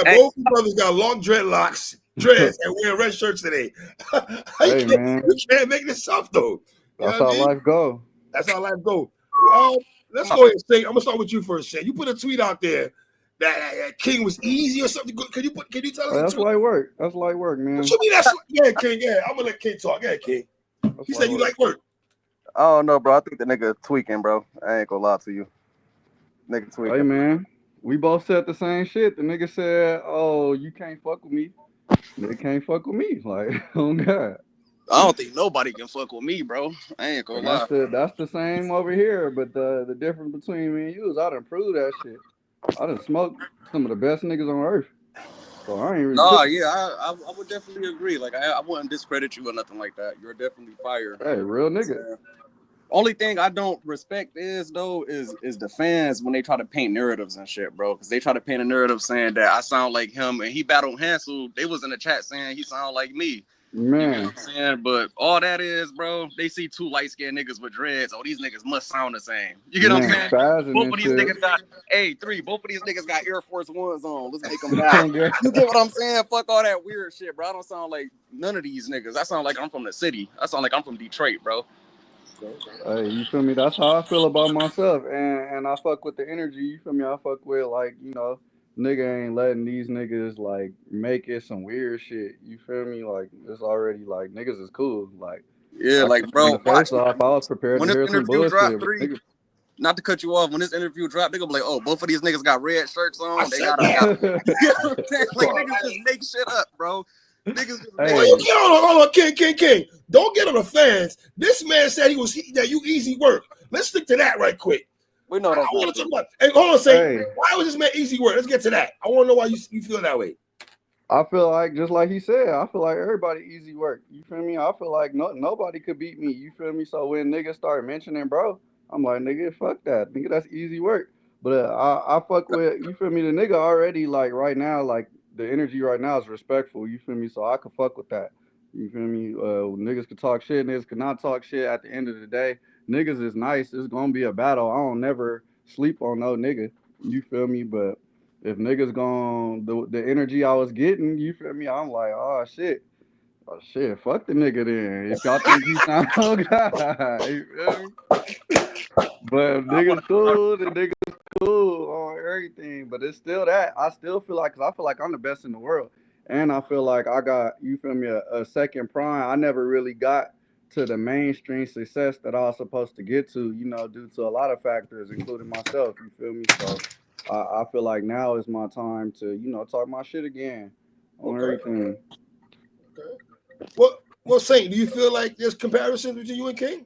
Hey, both brothers got long dreads, and wearing red shirts today. Hey man, You can't make this up though. You know that's what I how mean? life go. That's how life go. Let's come go ahead and say. I'm gonna start with you first. Say you put a tweet out there that King was easy or something. Can you tell us the That's truth? light work. That's light work, What man. you mean? That's yeah, King. Yeah, I'm gonna let King talk. Yeah, King. That's He light said you work. like work. I don't know, bro. I think the nigga tweaking, bro. I ain't gonna lie to you. Nigga Hey tweaking. man, we both said the same shit. The nigga said, "Oh, you can't fuck with me. Nigga can't fuck with me." Like, oh god. I don't think nobody can fuck with me, bro. I ain't gonna And that's lie. the same over here. But the difference between me and you is I done proved that shit. I done smoked some of the best niggas on earth. So I ain't really Nah, tripping. yeah, I would definitely agree. Like, I wouldn't discredit you or nothing like that. You're definitely fire. Hey, real nigga. So, only thing I don't respect is the fans when they try to paint narratives and shit, bro. Because they try to paint a narrative saying that I sound like him and he battled Hansel. They was in the chat saying he sound like me. You get what Man, I'm saying? But all that is, bro, they see two light-skinned niggas with dreads. Oh, these niggas must sound the same. You get what I'm man, saying? spazzing Both and of these shit. niggas got both of these niggas got Air Force Ones on. Let's make them battle. Oh, God. You get what I'm saying? Fuck all that weird shit, bro. I don't sound like none of these niggas. I sound like I'm from the city. I sound like I'm from Detroit, bro. Hey, you feel me? That's how I feel about myself, and I fuck with the energy. You feel me? I fuck with like nigga ain't letting these niggas like make it some weird shit. You feel me? Like it's already like niggas is cool. Like Yeah, I like, came in bro, the face watch. off. I was prepared When to this hear some interview dropped, bullshit. But three, niggas, not to cut you off, when this interview dropped, they gonna be like, oh, both of these niggas got red shirts I on. They said got that. a you know what I'm saying? Like, Bro, niggas just make shit up, bro. Niggas just make well, hey, you shit. can't hold on, King. Don't get on the fans. This man said that you easy work. Let's stick to that right quick. We know I that's not want to true. talk about. Hey, hold on, say hey. why was this man easy work? Let's get to that. I want to know why you feel that way. I feel like just like he said, I feel like everybody easy work. You feel me? I feel like nobody could beat me. You feel me? So when niggas start mentioning bro, I'm like, nigga, fuck that. Nigga, that's easy work. But I fuck with you feel me, the nigga already like right now, like the energy right now is respectful, you feel me? So I could fuck with that. You feel me? Niggas could talk shit, niggas could not talk shit at the end of the day. Niggas is nice. It's gonna be a battle. I don't never sleep on no nigga. You feel me? But if niggas gon' the energy I was getting, you feel me? I'm like, oh shit, fuck the nigga then. If y'all think he sound oh god, you feel me? But if I want niggas to. cool, the niggas cool on everything. But it's still that. I still feel like, cause I feel like I'm the best in the world, and I feel like I got you feel me a second prime. I never really got to the mainstream success that I was supposed to get to, due to a lot of factors, including myself. You feel me? So I feel like now is my time to, talk my shit again on Okay. everything. Okay. Well, Saint, do you feel like there's comparisons between you and King?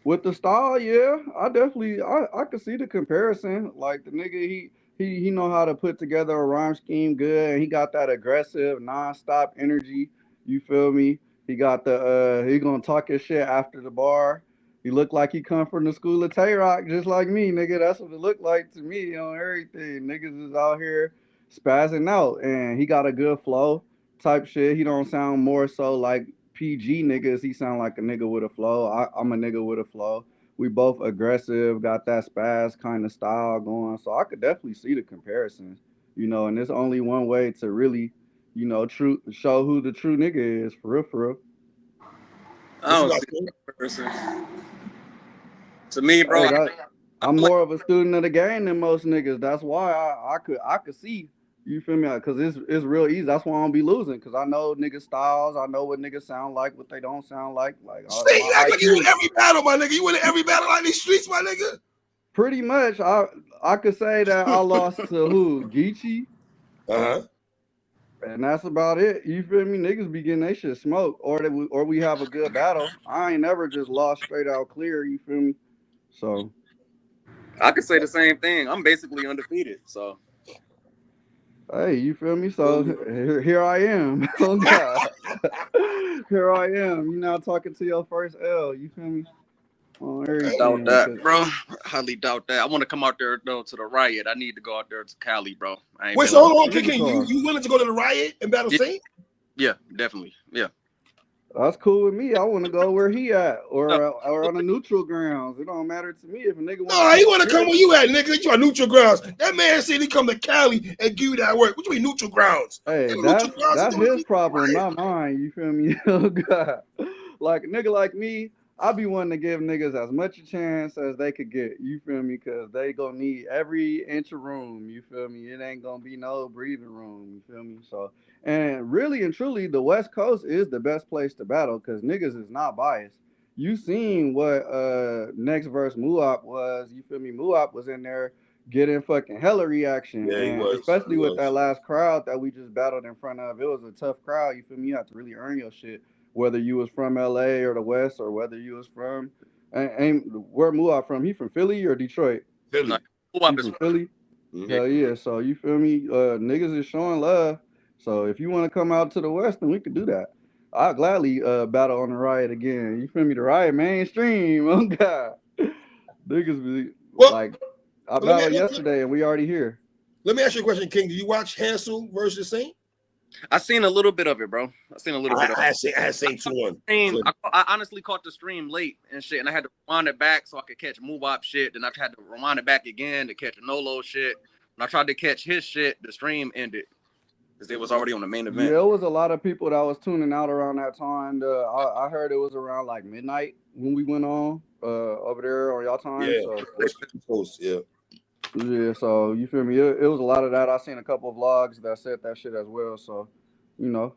With the style, yeah, I definitely I could see the comparison. Like the nigga, he know how to put together a rhyme scheme good, and he got that aggressive, nonstop energy. You feel me? He got he gonna talk his shit after the bar. He look like he come from the school of Tay Rock, just like me, nigga. That's what it looked like to me on everything. Niggas is out here spazzing out, and he got a good flow type shit. He don't sound more so like PG niggas. He sound like a nigga with a flow. I'm a nigga with a flow. We both aggressive, got that spaz kind of style going. So I could definitely see the comparisons, and there's only one way to really, true show who the true nigga is, for real, for real. I What you don't got, see King? that person. To me, bro, Hey, I that I I'm feel like more of a student of the game than most niggas. That's why I could see. You feel me? Cause it's real easy. That's why I don't be losing. Cause I know niggas styles. I know what niggas sound like, what they don't sound like. Like Say my you act like you IQ. win every battle, my nigga. You win every battle on these streets, my nigga. Pretty much, I could say that I lost to who? Geechee, Uh-huh. and that's about it. You feel me? Niggas be getting they shit smoked, or we have a good battle. I ain't never just lost straight out clear. You feel me? So I could say the same thing. I'm basically undefeated. So hey, you feel me? you feel So me? here I am. Oh God, here I am. You now talking to your first L. You feel me? On Okay. Doubt everything. that, 'Cause bro. Highly doubt that. I want to come out there though to the riot. I need to go out there to Cali, bro. I ain't Wait, been so out. hold on, nigga King. You talk. you willing to go to the riot and battle Yeah, Saint? yeah, definitely. Yeah. That's cool with me. I want to go where he at, No, or on the neutral grounds. It don't matter to me if a nigga want to No, come he want to here. come where you at, nigga. You on neutral grounds. That man said he come to Cali and give you that work. What you mean neutral grounds? Hey, Them neutral grounds is that's doing his it problem, right. not mine. You feel me? Oh God, like a nigga like me, I be wanting to give niggas as much a chance as they could get. You feel me? Cause they gonna need every inch of room. You feel me? It ain't gonna be no breathing room. You feel me? So, and really and truly, the West Coast is the best place to battle because niggas is not biased. You seen what next verse Muop was. You feel me? Muop was in there getting fucking hella reaction, Yeah, he and was. He especially with that was. last crowd that we just battled in front of, it was a tough crowd. You feel me? You have to really earn your shit, whether you was from LA or the West, or whether you was from, and where Muab from? He from Philly or Detroit? no. Philly. Who He up is from Philly. Mm-hmm. Hell yeah! So you feel me? Niggas is showing love. So if you want to come out to the West, then we could do that. I'll gladly battle on the riot again. You feel me? The riot mainstream. Oh God, niggas be Well, like, I let me battled yesterday and we already here. let me ask you a question, King. Did you watch Hansel versus Saint? I seen a little bit of it, bro. I seen a little bit of I had Saint it. 2-1. Stream. I honestly caught the stream late and shit, and I had to rewind it back so I could catch Move Up shit. Then I had to rewind it back again to catch Nolo shit. When I tried to catch his shit, the stream ended because it was already on the main event. Yeah, it was a lot of people that was tuning out around that time. I heard it was around like midnight when we went on over there on y'all time. Yeah, So it was close. Yeah. yeah, so you feel me? It was a lot of that. I seen a couple of vlogs that said that shit as well. So you know,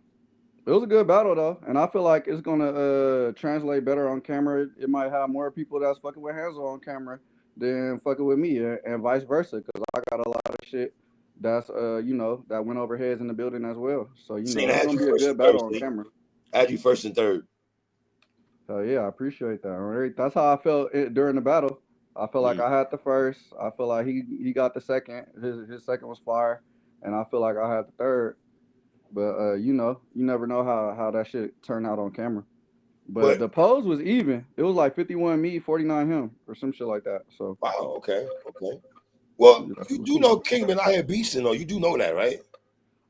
it was a good battle though, and I feel like it's gonna translate better on camera. It might have more people that's fucking with Hansel on camera than fucking with me, and vice versa. Because I got a lot of shit that's that went over heads in the building as well. So Saint, I it's had gonna you be a first good and third, battle on Saint. camera. I had you first and third. So yeah, I appreciate that. All right, that's how I felt during the battle. I feel like Mm. I had the first. I feel like he got the second. His second was fire, and I feel like I had the third. But you never know how that shit turned out on camera. But But the pose was even. It was like 51 me, 49 him, or some shit like that. So wow, okay, okay. Well, yeah, it you was do cool. know Kingman out here beasting though. You do know that, right?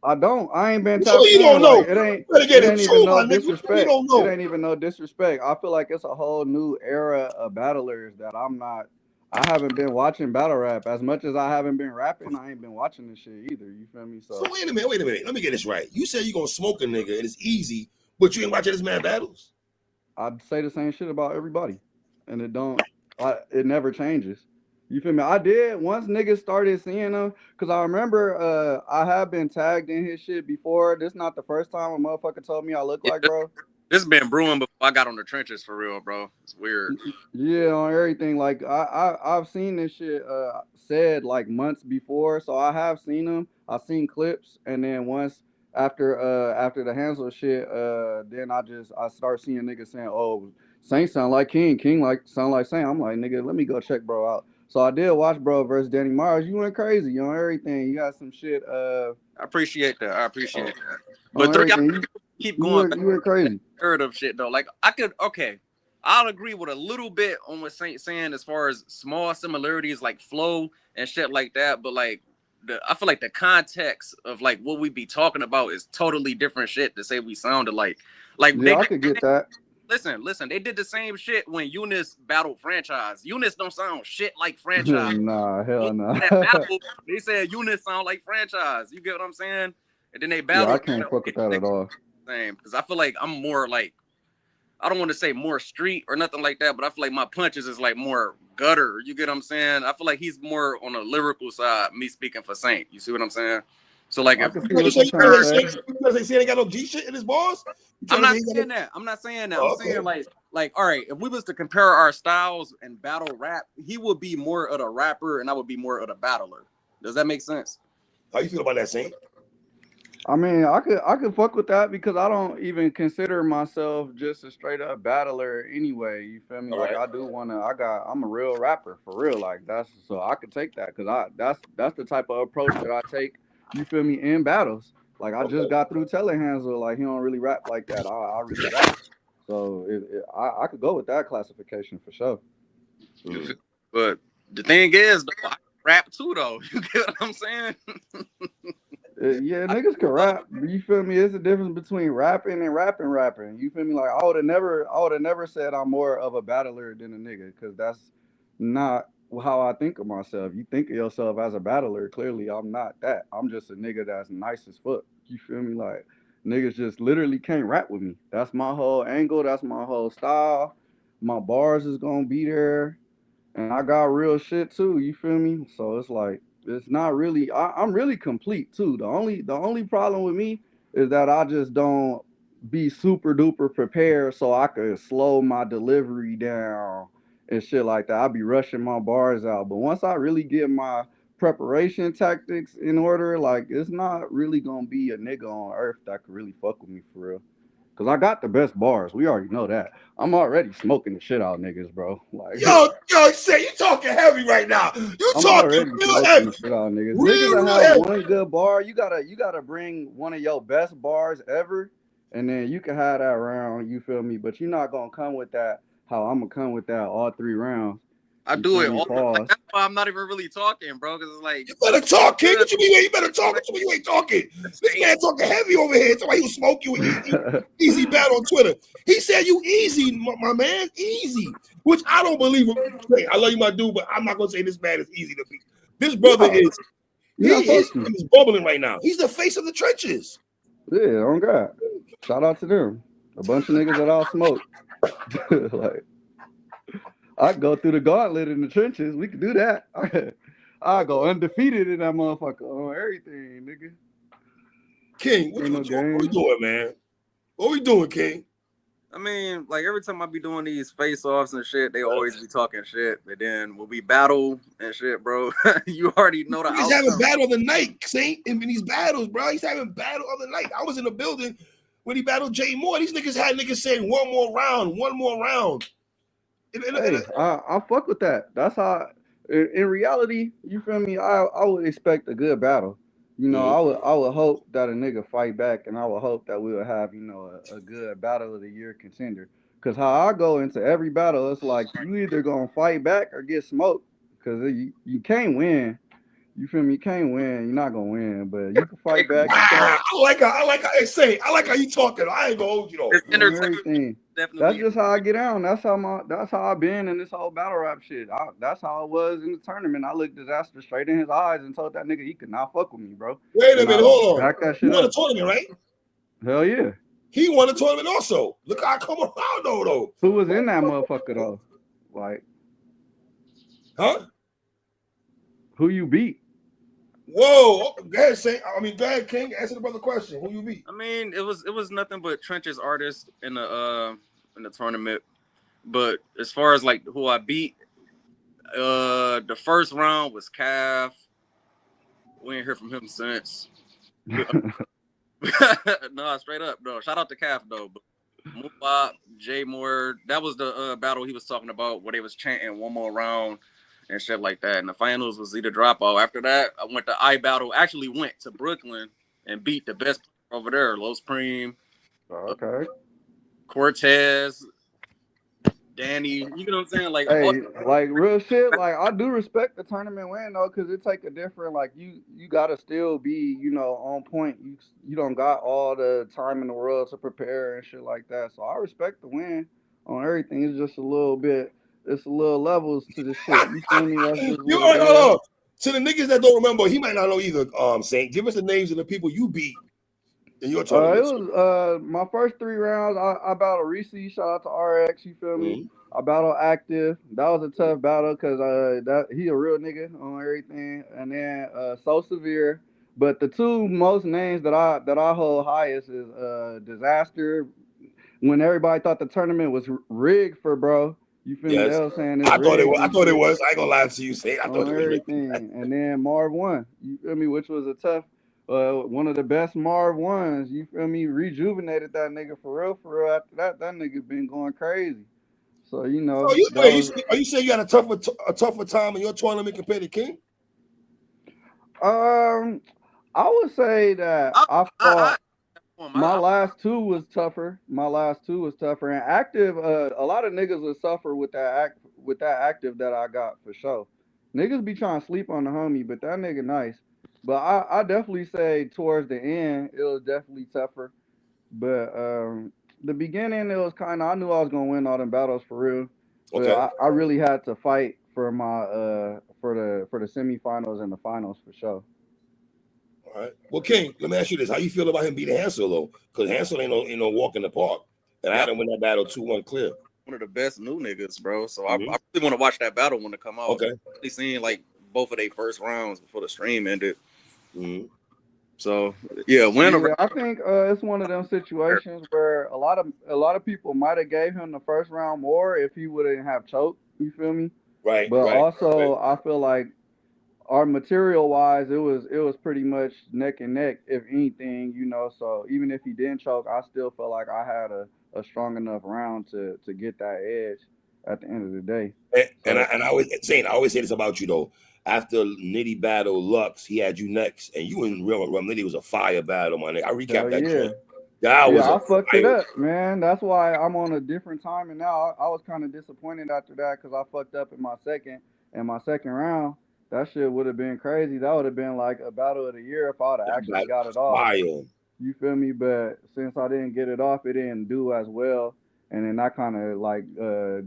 I don't. I ain't been No, tapped you don't in. know. Like You better it get ain't into even no my nigga. You disrespect. don't It know. ain't even no disrespect. I feel like it's a whole new era of battlers that I'm not. I haven't been watching battle rap as much as I haven't been rapping. I ain't been watching this shit either. You feel me? So So wait a minute, wait a minute. Let me get this right. You said you gonna smoke a nigga and it's easy, but you ain't watching this man battles. I'd say the same shit about everybody, and it don't. It never changes. You feel me? I did once niggas started seeing them, cause I remember I have been tagged in his shit before. This not the first time a motherfucker told me I look Yeah, like bro. this been brewing before I got on the trenches for real, bro. It's weird. Yeah, on everything. Like I've seen this shit said like months before, so I have seen them. I've seen clips, and then once after the Hansel shit, then I start seeing niggas saying, "Oh, Saint sound like King, King like sound like Saint." I'm like, nigga, let me go check bro out. So I did watch bro versus Danny Myers. You went crazy on everything. You got some shit I appreciate that. I appreciate that. But on three, I everything. keep You going went back you went to that crazy. narrative shit though. Like I could, okay, I'll agree with a little bit on what Saint saying as far as small similarities like flow and shit like that. But like I feel like the context of like what we be talking about is totally different shit to say we sounded like. Like Yeah, they I did, could get that. listen, they did the same shit when Eunice battled Franchise. Eunice don't sound shit like Franchise. Nah, hell nah. That battle, they said Eunice sound like Franchise. You get what I'm saying? And then they Yeah, I battled. can't fuck with that at all. Same, because I feel like I'm more like, I don't want to say more street or nothing like that, but I feel like my punches is like more gutter. You get what I'm saying? I feel like he's more on the lyrical side. Me speaking for Saint. You see what I'm saying? So like I if can see You what you're trying to say. trying to say Saint ain't got no G shit in his balls? You I'm trying to say not he got saying no... that. I'm not saying that. I'm Oh, saying okay. like all right, if we was to compare our styles and battle rap, he would be more of the rapper and I would be more of the battler. Does that make sense? How you feel about that, Saint? I mean, I could fuck with that because I don't even consider myself just a straight up battler anyway. You feel me? All Like right. I do wanna. I'm a real rapper for real. Like that's so I could take that because that's the type of approach that I take. You feel me in battles? Like I just Okay. got through telling Hansel like he don't really rap like that. I really rap. So I could go with that classification for sure. Mm. But the thing is, though, I rap too, though. You get what I'm saying? Yeah, niggas can rap. You feel me? It's a difference between rapping and rapping. You feel me? Like I would have never said I'm more of a battler than a nigga, because that's not how I think of myself. You think of yourself as a battler. Clearly, I'm not that. I'm just a nigga that's nice as fuck. You feel me? Like niggas just literally can't rap with me. That's my whole angle. That's my whole style. My bars is gonna be there, and I got real shit too. You feel me? So it's like it's not really. I'm really complete too. The only problem with me is that I just don't be super duper prepared, so I could slow my delivery down and shit like that. I be rushing my bars out, but once I really get my preparation tactics in order, like it's not really gonna be a nigga on earth that could really fuck with me for real. Cause I got the best bars. We already know that. I'm already smoking the shit out of niggas, bro. Like Say you talking heavy right now. You I'm talking already real smoking heavy, the shit out of niggas. Niggas that real have heavy. one good bar, you gotta bring one of your best bars ever, and then you can have that round. You feel me? But you're not gonna come with that. How I'm gonna come with that all 3 rounds. I You do feel it me? all like Pause. that's why I'm not even really talking, bro. Because it's like You better talk, King. good. What you mean? You better talk. What you mean you ain't talking? This man talking heavy over here. Somebody who smoke you easy battle on Twitter. He said you easy, my man, easy. Which I don't believe. Hey, I love you, my dude, but I'm not gonna say this man is easy to beat. This brother No, is you're not supposed to. he's bubbling right now. He's the face of the trenches. Yeah, on God. Shout out to them. A bunch of niggas that all smoke. Like I go through the gauntlet in the trenches. We can do that. I go undefeated in that motherfucker on everything, nigga. King, Ain't no what we game. doing, man? What we doing, King? I mean, like every time I be doing these face offs and shit, they always be talking shit. But then when we battle and shit, bro, you already know the He's having outcome. battle of the night, Saynt, in these battles, bro. He's having battle of the night. I was in the building when he battled Jay Moore. These niggas had niggas saying one more round, one more round. Hey, I fuck with that. That's how. In reality, you feel me? I would expect a good battle. You know, Mhm. I would hope that a nigga fight back, and I would hope that we would have a good battle of the year contender. Cause how I go into every battle, it's like you either gonna fight back or get smoked. Cause you can't win. You feel me? You can't win. You're not gonna win, but you can fight back. You can Wow, I like how they say. I like how you talking. I ain't gonna hold you though. It's on entertainment, everything. That's definitely. just how I get on. That's how I've been in this whole battle rap shit. That's how I was in the tournament. I looked disaster straight in his eyes and told that nigga he could not fuck with me, bro. Wait a And minute, I hold on. backed that You shit won a up. tournament, right? Hell yeah. He won a tournament also. Look how I come around though. Who was in that motherfucker though? Like Huh? who you beat? Whoa. Go ahead, Saint. Go ahead, King. Answer the brother question. Who you beat? I mean, it was nothing but trenches artists in the tournament. But as far as like who I beat, the first round was Calf. We ain't heard from him since. No, straight up, no. Shout out to Calf though. But Moobop, Jay Moore, that was the battle he was talking about where they was chanting one more round and shit like that. And the finals was either dropout. After that, I went to I Battle. Actually went to Brooklyn and beat the best player over there, Los Preem, uh, Okay. Cortez, Danny. You know what I'm saying? Like all. Hey, like real shit. Like I do respect the tournament win though, cause it take a different. Like you gotta still be on point. You don't got all the time in the world to prepare and shit like that. So I respect the win on everything. It's just a little bit. It's a little levels to the shit. You feel me? That's just You what all it right, is. hold on. To the niggas that don't remember, he might not know either. Saint, give us the names of the people you beat in your It tournaments. was my first 3 rounds. I battled Reese. Shout out to RX. You feel me? Mhm. I battled Active. That was a tough battle because that he a real nigga on everything. And then So Severe. But the two most names that I hold highest is Disaster. When everybody thought the tournament was rigged for bro, you feel me? They Yes. was saying it's I thought it rigged was. I and thought it shit was. I ain't gonna lie to you, Saint. I thought on it was rigged. everything. And then Marv won. You feel me? Which was a tough, one of the best Marv ones. You feel me? Rejuvenated that nigga for real, for real. After that, that nigga been going crazy. So So that was are you saying you had a tougher time in your tournament compared to King? um. I would say that I, I I, fought. I, My I, last two was tougher. My last two was tougher. And active, a lot of niggas would suffer with that active that I got for sure. Niggas be trying to sleep on the homie, but that nigga nice. But I definitely say towards the end it was definitely tougher. But the beginning it was kind of I knew I was gonna win all them battles for real. But Okay. I really had to fight for my for the semifinals and the finals for sure. All right. Well, King, let me ask you this: how you feel about him beating Hansel though? Because Hansel ain't no walk in the park, and I Yeah, had him win that battle 2-1 clear. one of the best new niggas, bro. So Hmm. I really want to watch that battle when it come out. Okay. Really seen like both of their first rounds before the stream ended. Hmm. So yeah, win or Yeah, I think it's one of them situations where a lot of people might have gave him the first round more if he wouldn't have choked. You feel me? Right. But Right. Right. also, I feel like our material wise, it was pretty much neck and neck, if anything, So even if he didn't choke, I still felt like I had a strong enough round to get that edge at the end of the day. And I So and I always saying I always say this about you though. After Nitty battle Lux, he had you next, and you and Real Rum Nitty was a fire battle, my nigga. I recapped hell that yeah. joint. That Yeah, was a I fucked it fire. up, man. That's why I'm on a different timing now. I was kind of disappointed after that because I fucked up in my second round. That shit would have been crazy. That would have been like a battle of the year if I'd have That actually battle got was it off. fire. You feel me? But since I didn't get it off, it didn't do as well. And then I kind of like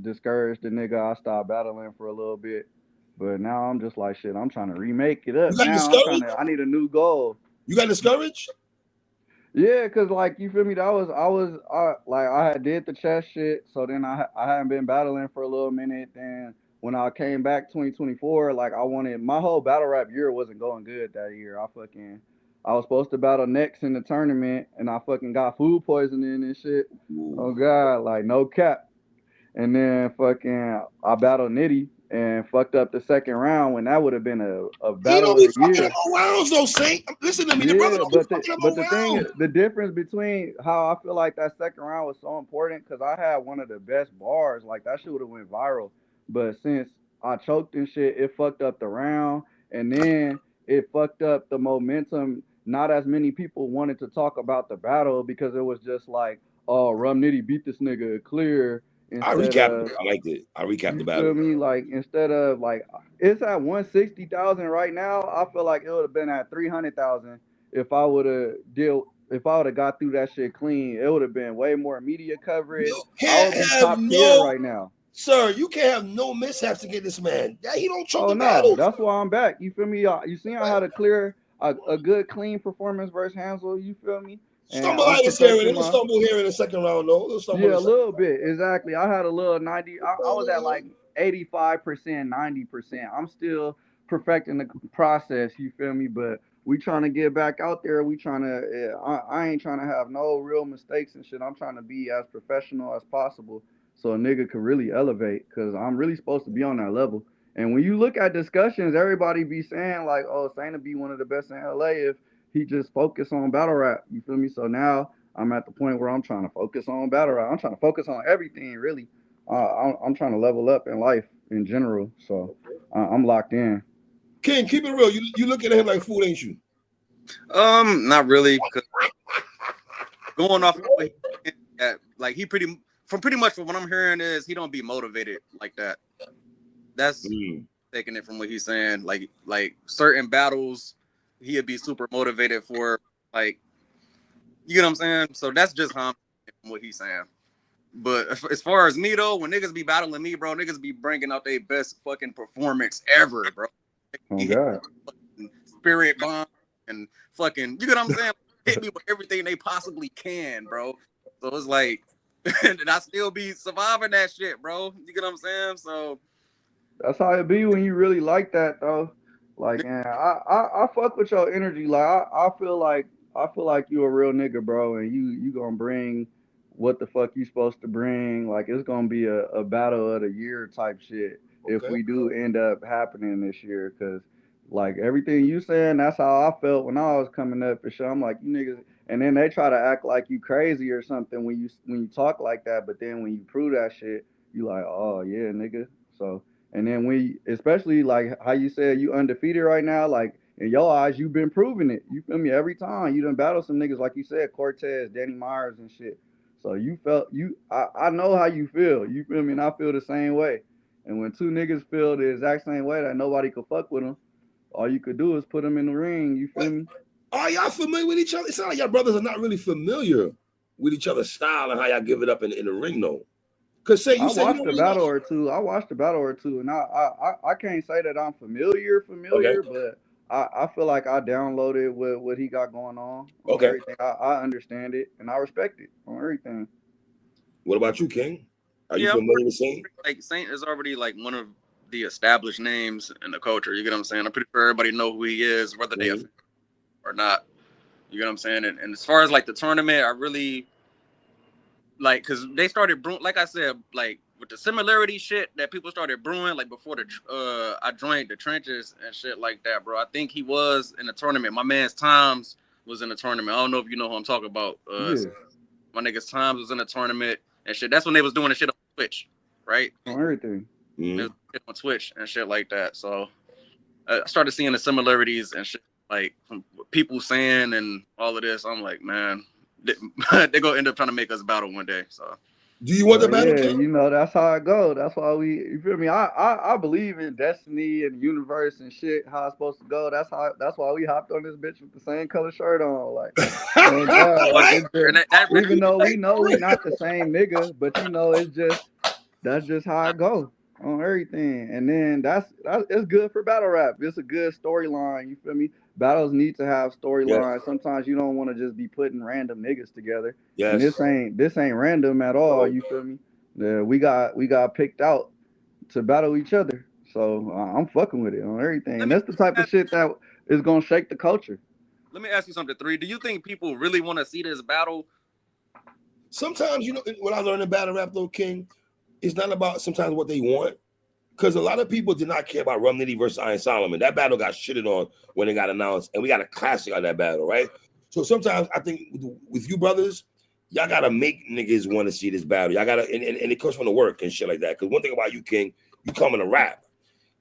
discouraged the nigga. I stopped battling for a little bit. But now I'm just like shit. I'm trying to remake it You up. got Now discouraged? I need a new goal. You got discouraged? Yeah, cause like you feel me, I had did the chess shit, so then I hadn't been battling for a little minute. Then when I came back 2024, like I wanted my whole battle rap year wasn't going good that year. I was supposed to battle next in the tournament, and I fucking got food poisoning and shit. Ooh. Oh god, like no cap. And then fucking I battled Nitty and fucked up the second round when that would have been a He battle don't of be the fucking up year. no rounds though, Saint. Listen to me. The brother Yeah, don't be but the fucking up but no the thing, rounds. the difference between how I feel like that second round was so important because I had one of the best bars. Like that shit would have went viral. But since I choked and shit, it fucked up the round, and then it fucked up the momentum. Not as many people wanted to talk about the battle because it was just like, oh, Rum Nitty beat this nigga clear I instead recapped of it. I liked it. I recapped the you feel battle. me? Like instead of like it's at 160,000 right now. I feel like it would have been at 300,000 if I would have got through that shit clean. It would have been way more media coverage. You I can't would be have top tier no, right now. sir. You can't have no mishaps to get this man. Yeah, he don't choke Oh the no, battles. that's why I'm back. You feel me? You see, I had a good clean performance versus Hansel. You feel me? And Stumble I'm out this here, a perfecting little my stumble here in the second round, though. A little stumble in Yeah, the a second little bit. Exactly. I had a little 90. I was at round. like 85%, 90%. I'm still perfecting the process, you feel me? But we trying to get back out there. We trying to, I ain't trying to have no real mistakes and shit. I'm trying to be as professional as possible so a nigga could really elevate because I'm really supposed to be on that level. And when you look at discussions, everybody be saying like, oh, Saynt be one of the best in LA if he just focus on battle rap. You feel me? So now I'm at the point where I'm trying to focus on battle rap. I'm trying to focus on everything really. I'm trying to level up in life in general. So I'm locked in. King, keep it real. You looking at him like food, ain't you? Not really, because going off of what like he pretty much from what I'm hearing is he don't be motivated like that. That's Mm. taking it from what he's saying. Like certain battles, he'd be super motivated for. Like you get what I'm saying. So that's just how I'm from what he's saying. But as far as me though, when niggas be battling me, bro, niggas be bringing out their best fucking performance ever, bro. Oh He hit God. spirit bomb and fucking, you get what I'm saying? Hit me with everything they possibly can, bro. So it's like, and I still be surviving that shit, bro. You get what I'm saying? So That's how it be when you really like that though. Like, man, I fuck with your energy. Like, I feel like you a real nigga, bro, and you gonna bring what the fuck you supposed to bring. Like, it's gonna be a battle of the year type shit if Okay. we do end up happening this year. Cause like everything you saying, that's how I felt when I was coming up for sure. I'm like, you niggas, and then they try to act like you crazy or something when you talk like that, but then when you prove that shit, you like, oh yeah, nigga. So. And then especially like how you said you undefeated right now, like in your eyes, you've been proving it. You feel me? Every time you done battle some niggas like you said, Cortez, Danny Myers and shit. So I know how you feel. You feel me? And I feel the same way. And when two niggas feel the exact same way that nobody could fuck with them, All you could do is put them in the ring. You feel me? Are y'all familiar with each other? It sounds like y'all brothers are not really familiar with each other's style and how y'all give it up in the ring, though. Cause say you I say you watched don't a really battle watch. or two. I watched a battle or two, and I can't say that I'm familiar, Okay, but I feel like I downloaded what he got going on okay. everything. I understand it and I respect it on everything. What about you, King? Are you Yeah, familiar with Saynt? like Saint is already like one of the established names in the culture. You get what I'm saying? I'm pretty sure everybody know who he is, whether they Mm-hmm. offend or not. You get what I'm saying? And as far as like the tournament, I really like because they started brewing. Like I said, like with the similarity shit that people started brewing, like before the I joined the trenches and shit like that, bro. I think he was in the tournament. My man's Times was in the tournament. I don't know if you know who I'm talking about. Yeah, My nigga's Times was in the tournament and shit. That's when they was doing the shit on Twitch, right? on everything. They Mm-hmm. was on Twitch and shit like that. So I started seeing the similarities and shit, like from people saying and all of this. I'm like, man, they're gonna end up trying to make us battle one day. So Do you want the Well, battle, yeah, King? you know that's how it go. That's why we, you feel me? I believe in destiny and the universe and shit. How it's supposed to go. That's why we hopped on this bitch with the same color shirt on. Like, oh God, like Right? it's just, and that really, even though we Right? know we not the same nigga, but you know it's just that's just how it go on everything. And then that's it's good for battle rap. It's a good storyline. You feel me? Battles need to have Yes. storylines. Sometimes you don't want to just be putting random niggas together. And Yes. this ain't random at all. No. You feel me? Yeah, we got picked out to battle each other. So I'm fucking with it on everything. let And me that's the type of shit that is gonna shake the culture. let me ask you something. Three, do you think people really want to see this battle? Sometimes, what I learned in battle rap, though, King, it's not about sometimes what they want. Because a lot of people did not care about Rum Nitty versus Iron Solomon. That battle got shitted on when it got announced, and we got a classic on that battle, right? So sometimes I think with you brothers, y'all gotta make niggas want to see this battle. Y'all gotta, and it comes from the work and shit like that. Because one thing about you, King, you coming to rap.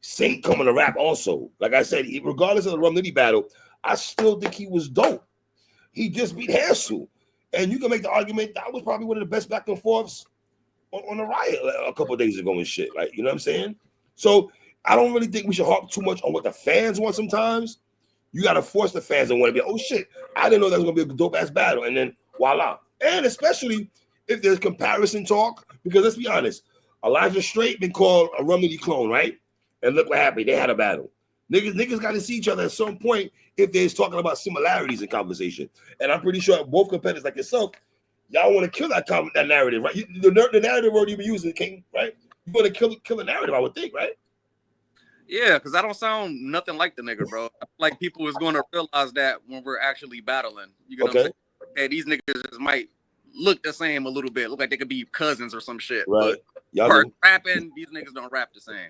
Saynt coming to rap also. Like I said, regardless of the Rum Nitty battle, I still think he was dope. He just beat Hansel. And you can make the argument that was probably one of the best back and forths on the riot a couple of days ago and shit. Like, you know what I'm saying? So I don't really think we should harp too much on what the fans want sometimes. You got to force the fans to want to be, oh shit, I didn't know that was going to be a dope ass battle. And then voila. And especially if there's comparison talk, because let's be honest, Elijah Straight been called a Rum Nitty clone, right? And look what happened. They had a battle. Niggas got to see each other at some point if they're talking about similarities in conversation. And I'm pretty sure both competitors like yourself, y'all want to kill that narrative, right? The narrative word you be using, King, right? You want to kill the narrative, I would think, right? Yeah, because I don't sound nothing like the nigga, bro. I feel like people is going to realize that when we're actually battling. You get what I'm Okay, saying? Hey, these niggas just might look the same a little bit. Look like they could be cousins or some shit. right. But Y'all for do. rapping, these niggas don't rap the same.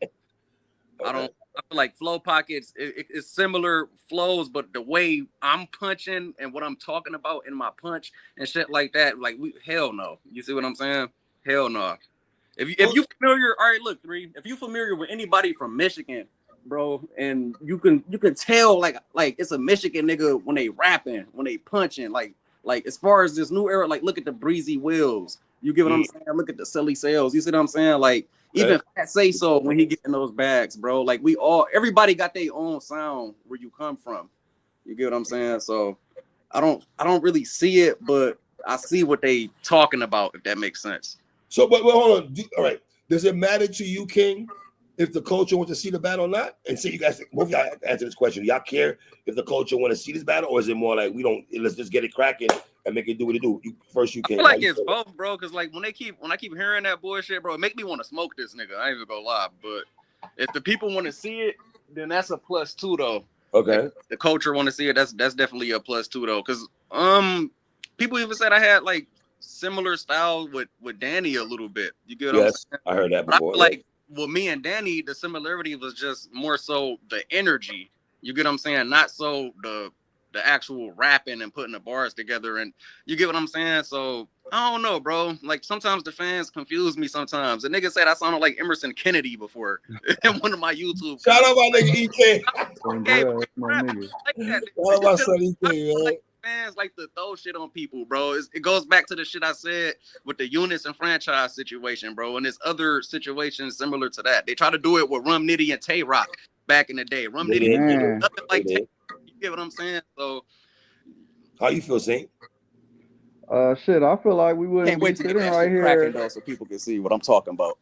Okay. I feel like flow pockets, it's similar flows, but the way I'm punching and what I'm talking about in my punch and shit like that, like hell no. You see what I'm saying? Hell no. If you familiar, all right, look, Three. If you familiar with anybody from Michigan, bro, and you can tell like it's a Michigan nigga when they rapping, when they punching, like as far as this new era, like look at the breezy wheels. You get what I'm saying? Look at the silly sales. You see what I'm saying? Like Okay. even Fat Say So when he getting those bags, bro. Like everybody got their own sound where you come from. You get what I'm saying? So I don't really see it, but I see what they talking about. If that makes sense. So, but hold on. All right. Does it matter to you, King, if the culture wants to see the battle or not? And say you guys, both of y'all answer this question. Y'all care if the culture want to see this battle, or is it more like we don't? Let's just get it cracking and make it do what it do. First, you I King. feel like it's both, bro. Cause like when I keep hearing that bullshit, bro, it make me want to smoke this nigga. I ain't even gonna lie, but if the people want to see it, then that's a plus two, though. If Okay. the culture want to see it, that's definitely a plus two, though. Cause people even said I had like similar style with Danny a little bit. You get what I'm Yes, saying? I heard that But I before. feel Yeah. like with me and Danny, the similarity was just more so the energy. You get what I'm saying? Not so the actual rapping and putting the bars together. And you get what I'm saying? So I don't know, bro. Like sometimes the fans confuse me sometimes. The nigga said I sounded like Emerson Kennedy before in one of my YouTube Shout comments. out my nigga EK. And Okay, but that's my rap nigga. like that. Shout out my son EK, I feel man. like fans like to throw shit on people, bro. It goes back to the shit I said with the units and franchise situation, bro. And there's other situations similar to that. They try to do it with Rum Nitty and Tay Rock. back in the day. Rum They Nitty, did. Man. nothing like They did. you get what I'm saying? So How you feel, Saint? Shit, I feel like we wouldn't can't be wait to get sitting that right shit cracking here though, so people can see what I'm talking about.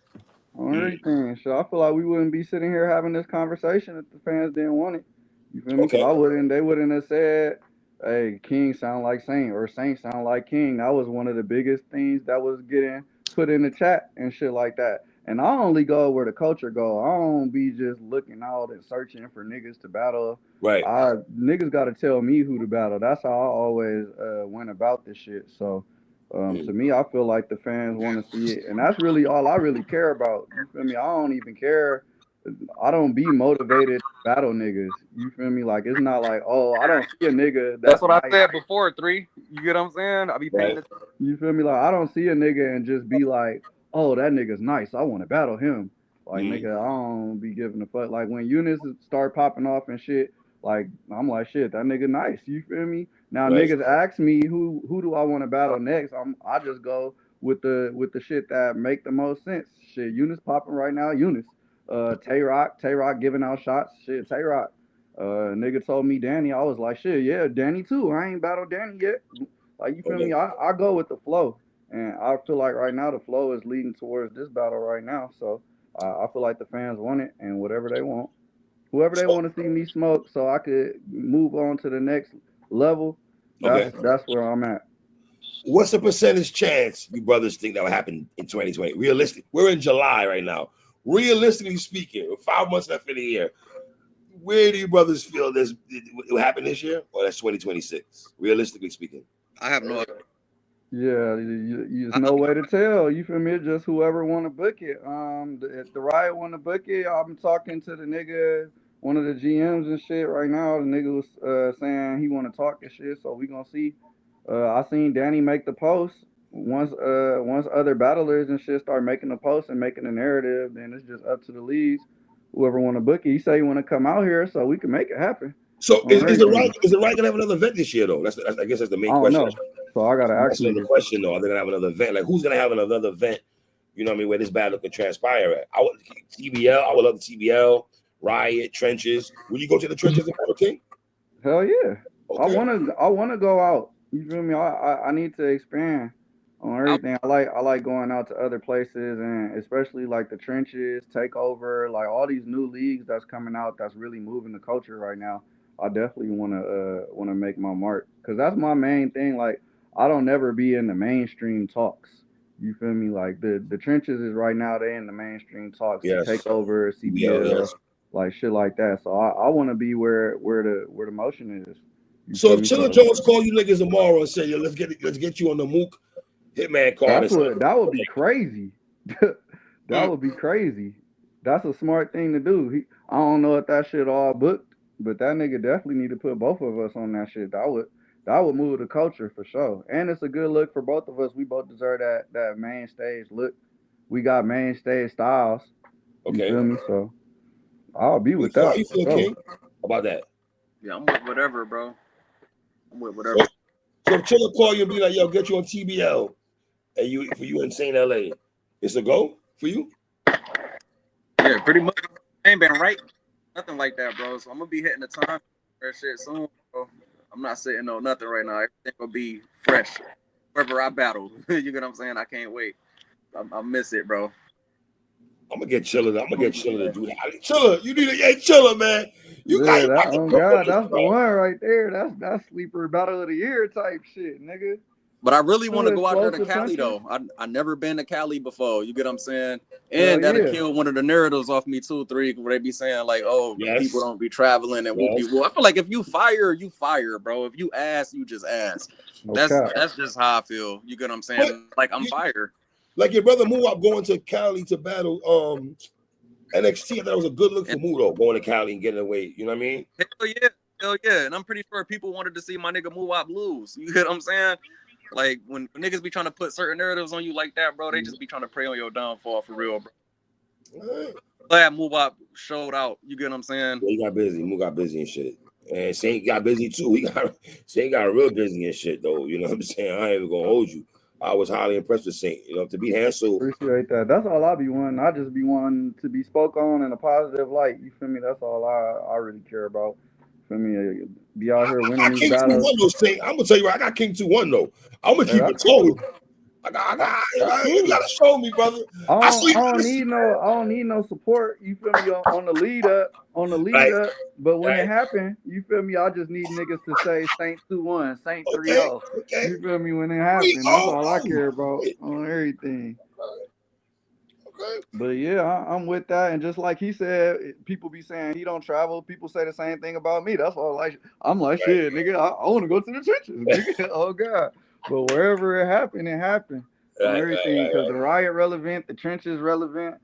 on everything. Shit, I feel like we wouldn't be sitting here having this conversation if the fans didn't want it. You feel me? Because Okay. they wouldn't have said, hey, King sound like Saint or Saint sound like King. That was one of the biggest things that was getting put in the chat and shit like that. And I only go where the culture go. I don't be just looking out and searching for niggas to battle. Right. Niggas got to tell me who to battle. That's how I always went about this shit. So to me, I feel like the fans want to see it, and that's really all I really care about. You feel me? I don't even care. I don't be motivated to battle niggas. You feel me? Like it's not like, oh, I don't see a nigga That's that's what I nice. said before, 3. You get what I'm saying? I be paying Right. attention. You feel me? Like I don't see a nigga and just be like, oh, that nigga's nice. I want to battle him. Like nigga, I don't be giving a fuck. Like when Eunice start popping off and shit, like I'm like shit, that nigga nice. You feel me? Now Right. niggas ask me who do I want to battle next? I just go with the shit that make the most sense. Shit, Eunice popping right now. Eunice, Tay Rock giving out shots. Shit, Tay Rock. Nigga told me Danny. I was like shit, yeah, Danny too. I ain't battled Danny yet. Like you feel Okay. me? I go with the flow, and I feel like right now the flow is leading towards this battle right now. So I feel like the fans want it, and whatever they want, whoever they So, want to see me smoke, so I could move on to the next level. okay. That's where I'm at. What's the percentage chance you brothers think that will happen in 2020? Realistic. We're in July right now. Realistically speaking, with 5 months left in the year, where do you brothers feel this it will happen this year, or that's 2026? Realistically speaking. I have no Yeah, there's no way to tell. You feel me? It's just whoever want to book it. If the Riot want to book it, I'm talking to the nigga, one of the GMs and shit right now. The nigga was saying he want to talk and shit, so we gonna see. I seen Danny make the post. Once other battlers and shit start making the post and making the narrative, then it's just up to the leagues. Whoever want to book it, he say he want to come out here, so we can make it happen So on is the everything. right gonna have another event this year though? I guess that's the I main don't question. know, so I gotta I'm actually asking the question though. Are they gonna have another event? Like who's gonna have another event? You know what I mean? Where this battle could transpire at? I would TBL. I would love the TBL, Riot, Trenches. Will you go to the Trenches and Battle King? Hell yeah. Okay. I wanna go out. You feel me? I need to expand on everything. I like going out to other places and especially like the trenches, takeover, like all these new leagues that's coming out that's really moving the culture right now. I definitely wanna make my mark. Cause that's my main thing. Like I don't never be in the mainstream talks. You feel me? Like the trenches is right now they in the mainstream talks, the Yes. takeover, TBL. CBL, Yes. like shit like that. So I want to be where the motion is. You So feel if me? Chilla So Jones call you niggas tomorrow and say, "Yo, let's get you on the Mook Hitman card," and say, that would be crazy. That Mm. would be crazy. That's a smart thing to do. I don't know if that shit all booked, but that nigga definitely need to put both of us on that shit. That would move the culture for sure. And it's a good look for both of us. We both deserve that main stage look. We got main stage styles. You "Okay, feel me? So I'll be with how that you for feel, sure. King, about that?" Yeah, I'm with whatever, bro. I'm with So, whatever. so if Chilla call you and be like, "Yo, get you on TBL," and you in St. LA, it's a go for you. Yeah, pretty much. I ain't been right. Nothing like that, bro. So I'm gonna be hitting the time for shit soon, bro. I'm not sitting on nothing right now. Everything will be fresh. Wherever I battle. You get what I'm saying? I can't wait. I miss it, bro. I'm gonna get Chilla. I'm gonna get Chilla to do that. Chilla, you need to get Chilla, man. You got Yeah, that to oh come on God, this, that's the bro. one right there. That's sleeper battle of the year type shit, nigga. But I really want to Two go out there to explosive Cali punches. though. I never been to Cali before. You get what I'm saying? Hell And that'll yeah. kill one of the narratives off me too, 3, where they be saying like, oh, people Yes, don't be traveling and whoopie yes. whoop. I feel like if you fire, bro. If you ass, you just ass. No That's cap. that's just how I feel. You get what I'm But saying? Like I'm you, fire. like your brother Moo up going to Cali to battle NXT. I thought it was a good look And for Moo though, going to Cali and getting away. You know what I mean? hell yeah, hell yeah. And I'm pretty sure people wanted to see my nigga Muwap lose. You get what I'm saying? Like when niggas be trying to put certain narratives on you like that, bro, they just be trying to prey on your downfall for real, bro. All right. Glad Muwap showed out. You get what I'm saying? Yeah, he got busy. Moo got busy and shit. And Saint got busy too. Saint got real busy and shit though. You know what I'm saying? I ain't even gonna hold you. I was highly impressed with Saynt. You know, to beat Hansel. Appreciate that. That's all I be wanting. I just be wanting to be spoke on in a positive light. You feel me? That's all I really care about. Feel me? Be out here I winning got these King battles. 2-1 though, Saynt. I'm gonna tell you, right, I got King 2-1 though. I'm gonna Hey, keep that's it told. cool. That's You cool. gotta show me, brother. I don't need no support. You feel me on the lead up, Right, But when it right. happen, you feel me? I just need niggas to say Saint 2-1, Saint 3-0. Okay, okay. You feel me? When it happen, that's 3-0. all I care about on everything. Okay. But yeah, I'm with that. And just like he said, people be saying he don't travel. People say the same thing about me. That's all I'm like, shit, nigga, I want to go to the trenches, nigga. Oh God. But wherever it happened on everything. Because the riot relevant, the trenches relevant.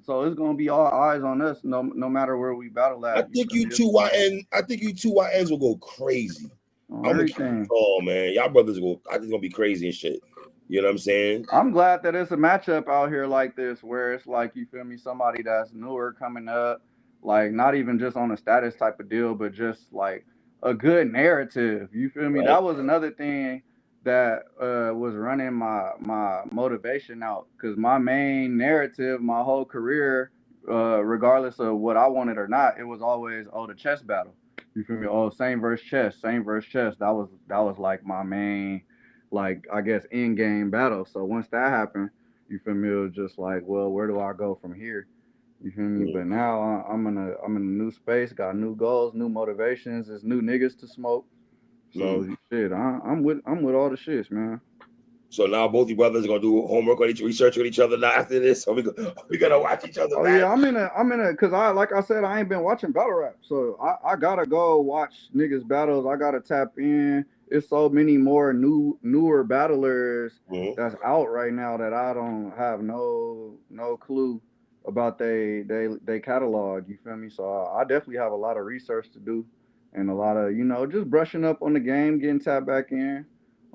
So it's gonna be all eyes on us, no matter where we battle I at. You think feel you me? two YN. I think you two YNs will go crazy. On I'm gonna keep it everything. tall, man. Y'all brothers go. I think it's gonna be crazy and shit. You know what I'm saying? I'm glad that it's a matchup out here like this, where it's like, you feel me, somebody that's newer coming up, like not even just on a status type of deal, but just like a good narrative. You feel me? Right, That was another thing that was running my motivation out, because my main narrative, my whole career, regardless of what I wanted or not, it was always, oh, the chess battle. You feel me? Oh, same versus chess, same versus chess. That was like my main, like, I guess, in game battle. So once that happened, you feel me, it was just like, well, where do I go from here? You feel me? But now I'm in a new space, got new goals, new motivations, there's new niggas to smoke. So shit, I'm with all the shits, man. So now both you brothers are gonna do homework on research with each other now after this. So we gonna watch each other. Oh yeah, I'm in a, cause like I said, I ain't been watching battle rap, so I gotta go watch niggas battles. I gotta tap in. It's so many more newer battlers that's out right now that I don't have no clue about they catalog. You feel me? So I definitely have a lot of research to do, and a lot of, just brushing up on the game, getting tapped back in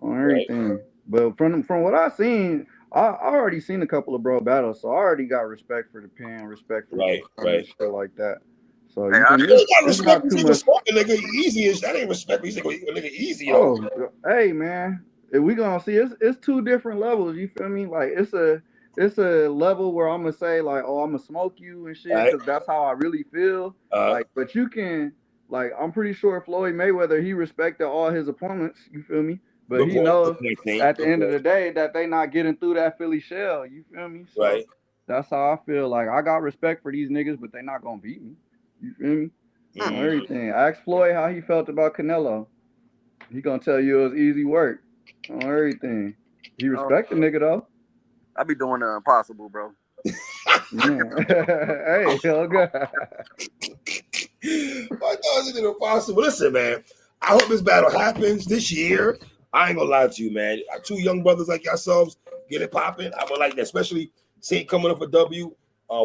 on everything. But from what I seen, I already seen a couple of bro battles, so I already got respect for the pen, respect for the performance, and shit like that. So Hey, you I feel You me? ain't got It's respect not for too people much. smoking, nigga. Easy is that ain't respect. You say nigga easy, yo. Oh, hey man, if we gonna see, it's two different levels. You feel me? Like it's a level where I'm gonna say like, oh, I'm gonna smoke you and shit, Right? because that's how I really feel. Like, but you can, like, I'm pretty sure Floyd Mayweather, he respected all his opponents. You feel me? But Good he point. Good knows point, Saint. at the Good end of point. the day that they not getting through that Philly shell. You feel me? So Right. that's how I feel. Like, I got respect for these niggas, but they not gonna beat me. You feel me? On everything. Ask Floyd how he felt about Canelo. He gonna tell you it was easy work on everything. He oh, respect the nigga though. I be doing the impossible, bro. Yeah. Hey, oh God. My thoughts is impossible. Listen, man. I hope this battle happens this year. I ain't gonna lie to you, man. Two young brothers like yourselves get it popping. I would like that, especially Saint coming up a W.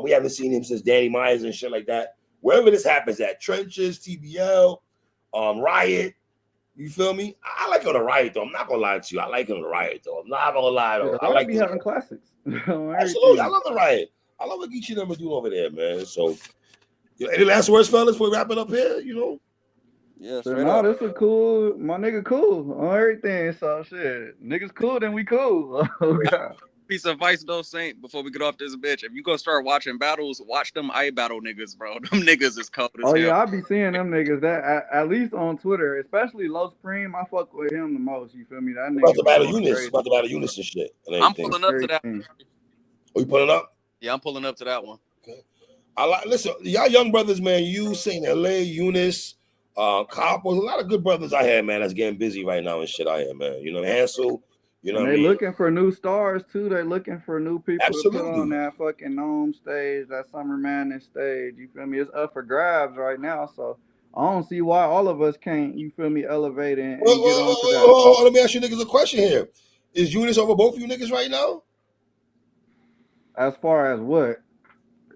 We haven't seen him since Danny Myers and shit like that. Wherever this happens at, trenches, TBL, Riot. You feel me? I like on the Riot though. I'm not gonna lie to you. I like on the Riot though. I'm not gonna lie Yeah, though. I Riot like be this. having classics on Absolutely. I everything. love the Riot. I love what Geechee and them are doing over there, man. So, any last words, fellas, before we wrap it up here? Yeah, So straight now up. this is cool. My nigga cool on everything. So shit. Niggas cool, then we cool. Oh God. Piece of advice though, Saint, before we get off this bitch. If you go start watching battles, watch them battle niggas, bro. Them niggas is cold as Oh hell. yeah, I be seeing them niggas that at least on Twitter, especially Low Supreme. I fuck with him the most. You feel me? That About nigga to be battle going Eunice. crazy About to battle Eunice and shit and I'm everything. pulling on up to that. everything. Are you pulling up? Yeah, I'm pulling up to that one. Okay. Listen, y'all young brothers, man. You, Saint LA, Eunice, Coppers, a lot of good brothers I had, man, that's getting busy right now and shit I am, man. Hansel, you know And what I they mean? looking for new stars too. They looking for new people to put on Absolutely. that fucking Gnome stage, that Summer Madness stage. You feel me? It's up for grabs right now. So I don't see why all of us can't, you feel me, elevate and get on to that. Let me ask you niggas a question here. Is Eunice over both of you niggas right now? As far as what?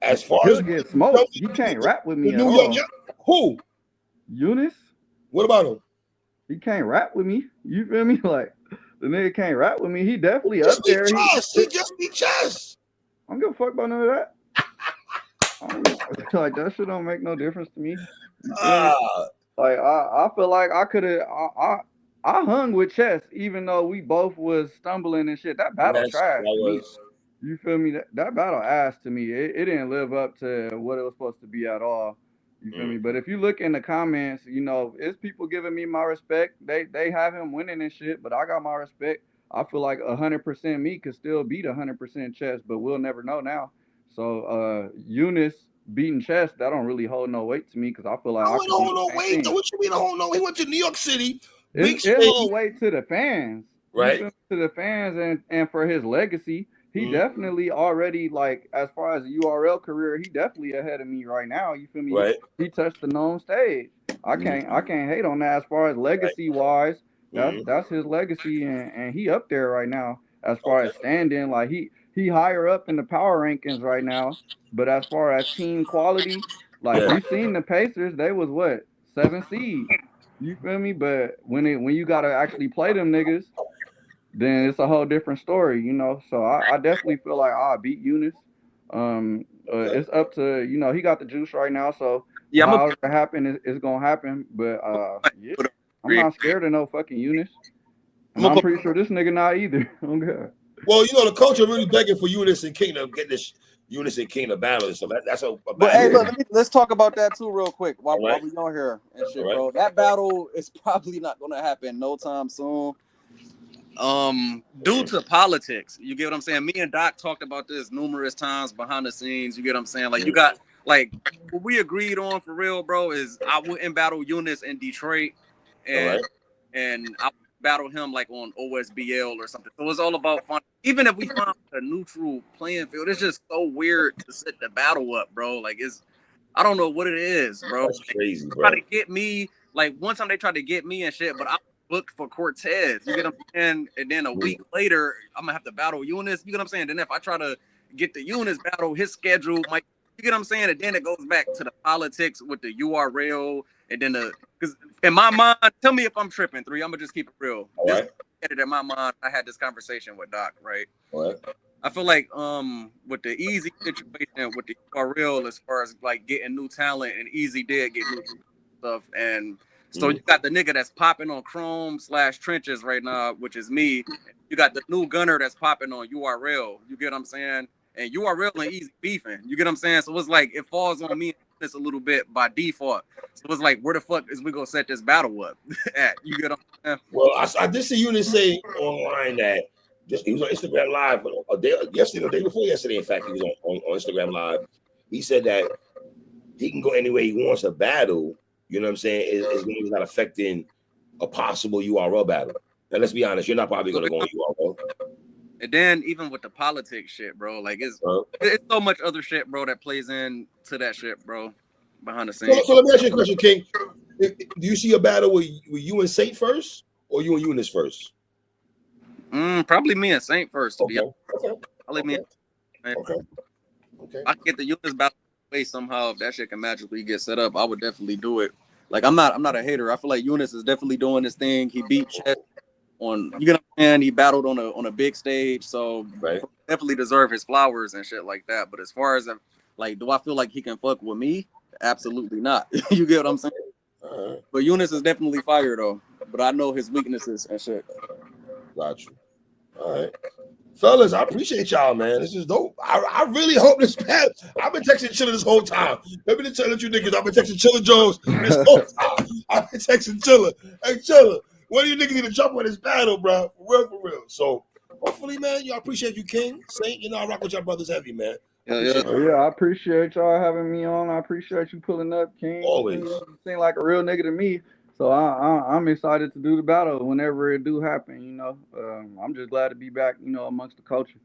As far He'll as get smoked. He can't rap with the me at New York, all. who? Eunice, What about him? he can't rap with me. You feel me? Like, the nigga can't rap with me. He definitely Just up be there. chess. He just be chess. I don't give a fuck about none of that. I don't, like, that shit don't make no difference to me. You feel me? Ah, Like, I feel like I could have. I hung with Chess, even though we both was stumbling and shit. That battle Yes, trash that to me. was. You feel me? That battle ass to me. It didn't live up to what it was supposed to be at all. You feel me? But if you look in the comments, you know, it's people giving me my respect. They have him winning and shit, but I got my respect. I feel like 100% me could still beat 100% Chess, but we'll never know now. So Eunice beating Chess, that don't really hold no weight to me because I feel like I I went could do on the no same wait. thing. What you mean a whole no? He went to New York City, big It hold stage, weight to the fans. You right? feel me? To the fans and for his legacy, he Mm, definitely already like as far as URL career, he definitely ahead of me right now. You feel me? right. He touched the known stage. I can't hate on that as far as Right. legacy wise. Mm, That's his legacy and he up there right now as far okay. as standing. Like he higher up in the power rankings right now. But as far as team quality, like Yeah. you seen the Pacers, they was what 7 seed. You feel me? But when you gotta actually play them niggas, then it's a whole different story, you know. So I definitely feel like I'll beat Eunice. Okay. It's up to he got the juice right now. So Yeah, I'm a however it happen, it's gonna happen. But yeah, put I'm not scared of no fucking Eunice, I'm and gonna I'm put pretty sure this nigga not either. Oh god. Well, you know, the coach are really begging for Eunice and King to get this Eunice and King to battle and stuff. That's a But bad hey, thing. look, Yeah. let's talk about that too, real quick, while All right. we on here and All shit, right. bro. That battle is probably not gonna happen no time soon. Due to politics, you get what I'm saying. Me and Doc talked about this numerous times behind the scenes. You get what I'm saying. Like you got like what we agreed on for real, bro. Is I wouldn't battle Eunice in Detroit, All and right. I would battle him like on OSBL or something. So it's all about fun. Even if we find a neutral playing field, it's just so weird to set the battle up, bro. Like it's I don't know what it is, bro. That's Like, crazy, try bro. to get me like one time they tried to get me and shit, but I was booked for Cortez. You get what I'm saying? And then a Mm, week later, I'm gonna have to battle Eunice. You get what I'm saying? Then if I try to get the Eunice battle, his schedule might. You get what I'm saying? And then it goes back to the politics with the URL, and then the because in my mind, tell me if I'm tripping. Three, I'm gonna just keep it real. all This right. in my mind, I had this conversation with Doc, right? All right. I feel like with the easy situation with the URL as far as like getting new talent and easy did get new stuff and so you Mm, got the nigga that's popping on Chrome / trenches right now, which is me. You got the new gunner that's popping on URL. You get what I'm saying? And URL and easy beefing. You get what I'm saying? So it's like it falls on me this a little bit by default. So it's like where the fuck is we gonna set this battle up at? You get what I'm saying? well, I did see Eunice say online that just he was on Instagram Live a day yesterday, the day before yesterday. In fact, he was on Instagram Live. He said that he can go anywhere he wants to battle. You know what I'm saying? As long as it's not affecting a possible URL battle. Now, let's be honest, you're not probably going to go on URL. And then even with the politics shit, bro, like it's so much other shit, bro, that plays into that shit, bro, behind the scenes. So let me ask you a question, King. Do you see a battle with you and Saynt first, or you and Eunice first? Probably me and Saynt first, to be Okay. honest. Okay. Probably me. Okay. And Okay. Okay. I get the Eunice battle way somehow. If that shit can magically get set up, I would definitely do it. Like I'm not a hater. I feel like Eunice is definitely doing this thing. He beat Chet on you get what I'm saying. He battled on a big stage, so Right. definitely deserve his flowers and shit like that. But as far as like, do I feel like he can fuck with me? Absolutely not. You get what I'm saying? All right. But Eunice is definitely fire though. But I know his weaknesses and shit. Got you. All right. Fellas, I appreciate y'all, man. This is dope. I really hope this path. I've been texting Chilla this whole time. Let me tell you niggas, I've been texting Chilla Jones this whole time. I've been texting Chilla. Hey, Chilla, when do you niggas need to jump on this battle, bro? For real. So, hopefully, man, y'all appreciate you, King. Saynt, I rock with y'all brothers heavy, man. I appreciate Oh, yeah, I appreciate y'all having me on. I appreciate you pulling up, King. You feel me? always. You seem like a real nigga to me. So I'm excited to do the battle whenever it do happen. I'm just glad to be back. Amongst the culture.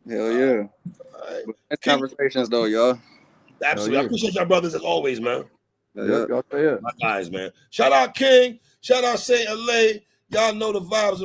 Hell yeah. All right. But nice King, conversations though, y'all. Hell absolutely. I yeah. appreciate y'all brothers as always, man. Hell Yep. yeah. Y'all say it. My guys, man. Shout out King. Shout out Saynt LA. Y'all know the vibes.